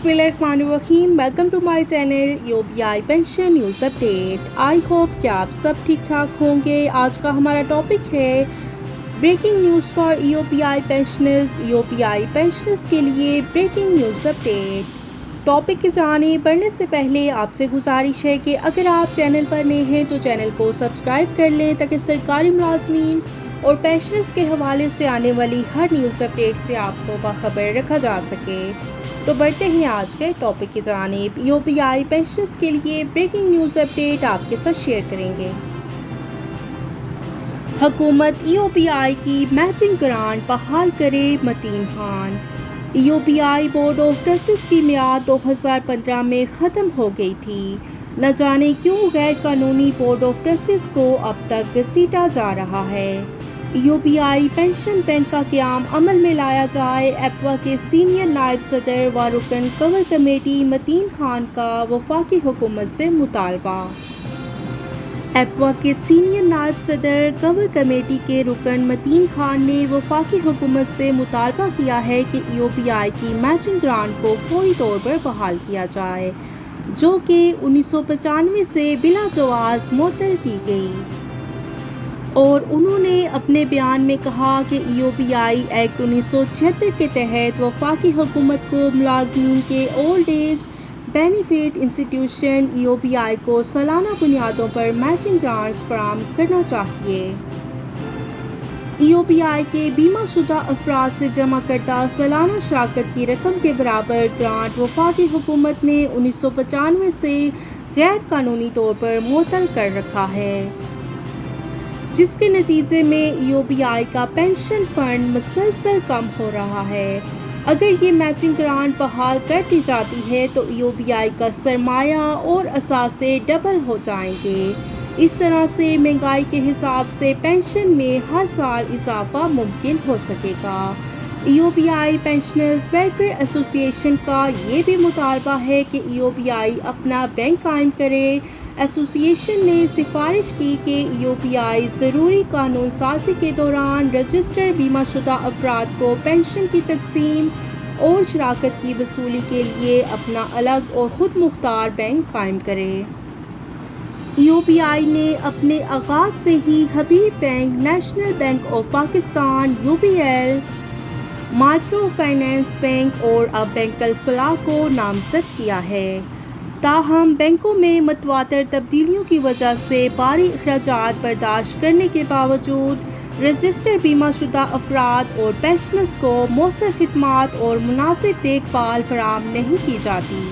बिस्मिल्लाहिर्रहमानिर्रहीम। Welcome to my channel UPI pension news update. I hope कि आप सब ठीक ठाक होंगे। आज का हमारा टॉपिक है breaking news for UPI pensioners. UPI pensioners के लिए ब्रेकिंग न्यूज़ अपडेट। टॉपिक की जानिब बढ़ने से पहले आपसे गुजारिश है कि अगर आप चैनल पर नए हैं तो चैनल को सब्सक्राइब कर लें ताकि सरकारी मुलाजमीन और पेंशनर्स के हवाले से आने वाली हर न्यूज़ अपडेट से आपको बाखबर रखा जा सके। तो बढ़ते हैं आज के टॉपिक की जानिब। यूपीआई पेंशनर्स के लिए ब्रेकिंग न्यूज़ अपडेट आपके साथ शेयर करेंगे। हुकूमत यूपीआई की मैचिंग ग्रांट बहाल करे। Mateen Khan. UPI board of trustees की मियाद 2015 में ख़त्म हो गई थी। न जाने क्यों गैर कानूनी बोर्ड ऑफ ट्रस्टीज को अब तक घसीटा जा रहा है। यूपीआई पेंशन बैंक का क़याम अमल में लाया जाए। एप्वा के सीनियर नायब सदर व रुकन कवर कमेटी मतीन खान का वफाकी हुकूमत से मुतालबा। एप्वा के सीनियर नायब सदर कवर कमेटी के रुकन मतीन खान ने वफाकी हुकूमत से मुतालबा किया है कि यूपीआई की मैचिंग ग्रांट को फौरी तौर पर बहाल किया जाए, जो कि 1995 से बिला जवाज़ मुअत्तल की गई। और उन्होंने अपने बयान में कहा कि यूपीआई एक्ट 1976 के तहत वफाकी हुकूमत को मुलाजमीन के old age benefit institution UPI को सालाना बुनियादों पर मैचिंग ग्रांट्स फराहम करना चाहिए। यूपीआई के बीमा शुदा अफराद से जमा करदा सालाना शराकत की रकम के बराबर ग्रांट वफाकी हुकूमत ने 1995 से गैर कानूनी तौर पर मुअत्तल कर रखा है, जिसके नतीजे में यूपीआई का पेंशन फंड मुसलसल कम हो रहा है। अगर ये मैचिंग ग्रांट बहाल कर दी जाती है तो यूपीआई का सरमाया और असासे डबल हो जाएंगे। इस तरह से महंगाई के हिसाब से पेंशन में हर साल इजाफा मुमकिन हो सकेगा। यूपीआई पेंशनर्स वेलफेयर एसोसिएशन का ये भी मुतालबा है कि यूपीआई अपना बैंक कायम करे। एसोसिएशन ने सिफारिश की कि यूपीआई ज़रूरी कानून साजी के दौरान रजिस्टर्ड बीमा शुदा अफराद को पेंशन की तकसीम और शराकत की वसूली के लिए अपना अलग और ख़ुद मुख्तार बैंक कायम करे। यूपीआई ने अपने आगाज़ से ही Habib bank, national bank of Pakistan, UBL, micro finance bank और अब बैंक अल-फलाह को नामज़द किया है। ताहम बैंकों में मतवातर तब्दीलियों की वजह से भारी अखराजात बर्दाश्त करने के बावजूद रजिस्टर्ड बीमा शुदा अफराद और पेंशनर्स को मौसर खिदमात और मुनासिब देखभाल फराहम नहीं की जाती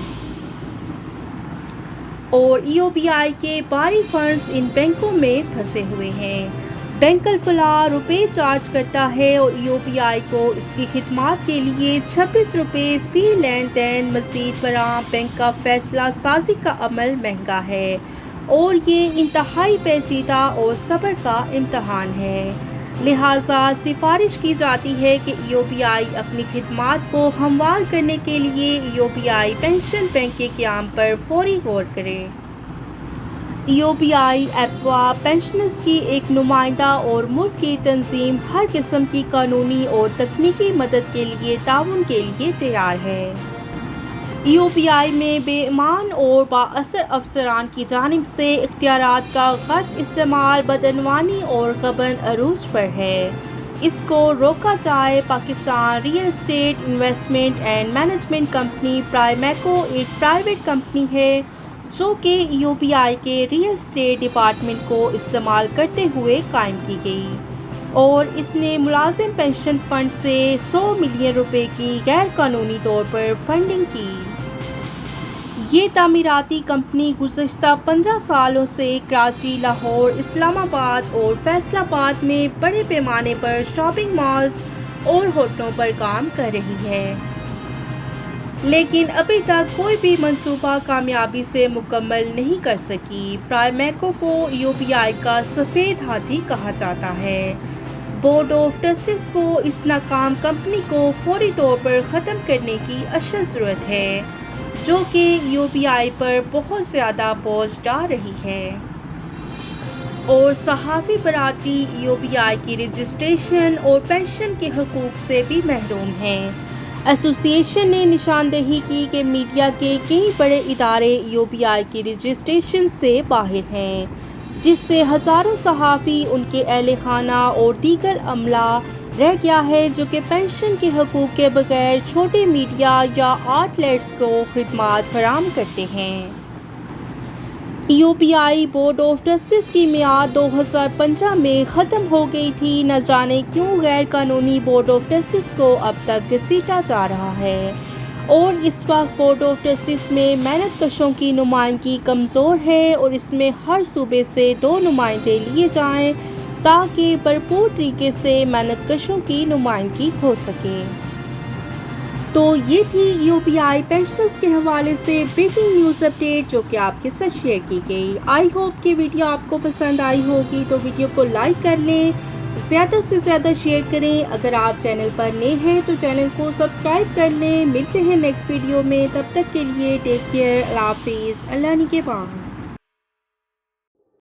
और यूपीआई के भारी फंड्स इन बैंकों में फंसे हुए हैं। बैंक अल-फलाह रुपए चार्ज करता है और यूपीआई को इसकी खिदमात के लिए 26 रुपये फ़ी लेन देन मज़ीद बराम। बैंक का फैसला साजी का अमल महंगा है और ये इंतहाई पेचीदा और सब्र का इम्तहान है। लिहाजा सिफारिश की जाती है कि यूपीआई अपनी खिदमात को हमवार करने के लिए यूपीआई पेंशन बैंक के क़याम पर फौरी गौर करे। यूपीआई एप्वा पेंशनर्स की एक नुमाइंदा और मुल्क की तंजीम हर किस्म की कानूनी और तकनीकी मदद के लिए ताउन के लिए तैयार है। यूपीआई में बेईमान और बाअसर अफसरान की जानिब से इख्तियारात का गलत इस्तेमाल बदअनवानी और गबन अरूज पर है। इसको रोका जाए। Pakistan real estate investment and management company Primaco एक प्राइवेट कंपनी है जो कि यूपीआई के रियल एस्टेट डिपार्टमेंट को इस्तेमाल करते हुए कायम की गई और इसने मुलाजिम पेंशन फंड से 100 मिलियन रुपए की गैर कानूनी तौर पर फंडिंग की। ये तामीराती कंपनी गुज़श्ता 15 सालों से कराची, लाहौर, इस्लामाबाद और फैसलाबाद में बड़े पैमाने पर शॉपिंग मॉल्स और होटलों पर काम कर रही है, लेकिन अभी तक कोई भी मंसूबा कामयाबी से मुकम्मल नहीं कर सकी। प्राइमेको को यूपीआई का सफ़ेद हाथी कहा जाता है। बोर्ड ऑफ ट्रस्टीज को इस नाकाम कंपनी को फौरी तौर पर ख़त्म करने की अशद ज़रूरत है, जो कि यूपीआई पर बहुत ज़्यादा बोझ डाल रही है और सहाफ़ी बरादरी यूपीआई की रजिस्ट्रेशन और पेंशन के हकूक़ से भी महरूम हैं। ایسوسی ایشن نے نشاندہی کی کہ میڈیا کے کئی بڑے ادارے EOPI کی رجسٹریشن سے باہر ہیں، جس سے ہزاروں صحافی، ان کے اہل خانہ اور دیگر عملہ رہ گیا ہے جو کہ پنشن کے حقوق کے بغیر چھوٹے میڈیا یا آؤٹلیٹس کو خدمات فراہم کرتے ہیں۔ EOPI بورڈ آف ٹرسٹیز کی میعاد 2015 میں ختم ہو گئی تھی۔ نہ جانے کیوں غیر قانونی بورڈ آف ٹرسٹیز کو اب تک گھسیٹا جا رہا ہے، اور اس وقت بورڈ آف ٹرسٹیز میں محنت کشوں کی نمائندگی کمزور ہے، اور اس میں ہر صوبے سے 2 نمائندے لیے جائیں تاکہ بھرپور طریقے سے محنت کشوں کی نمائندگی ہو سکے۔ تو یہ تھی EOPI پینشنرز کے حوالے سے بریکنگ نیوز اپڈیٹ جو کہ آپ کے ساتھ شیئر کی گئی۔ آئی ہوپ کہ ویڈیو آپ کو پسند آئی ہوگی، تو ویڈیو کو لائک کر لیں، زیادہ سے زیادہ شیئر کریں۔ اگر آپ چینل پر نئے ہیں تو چینل کو سبسکرائب کر لیں۔ ملتے ہیں نیکسٹ ویڈیو میں، تب تک کے لیے ٹیک کیئر، اللہ حافظ، اللہ نگہبان۔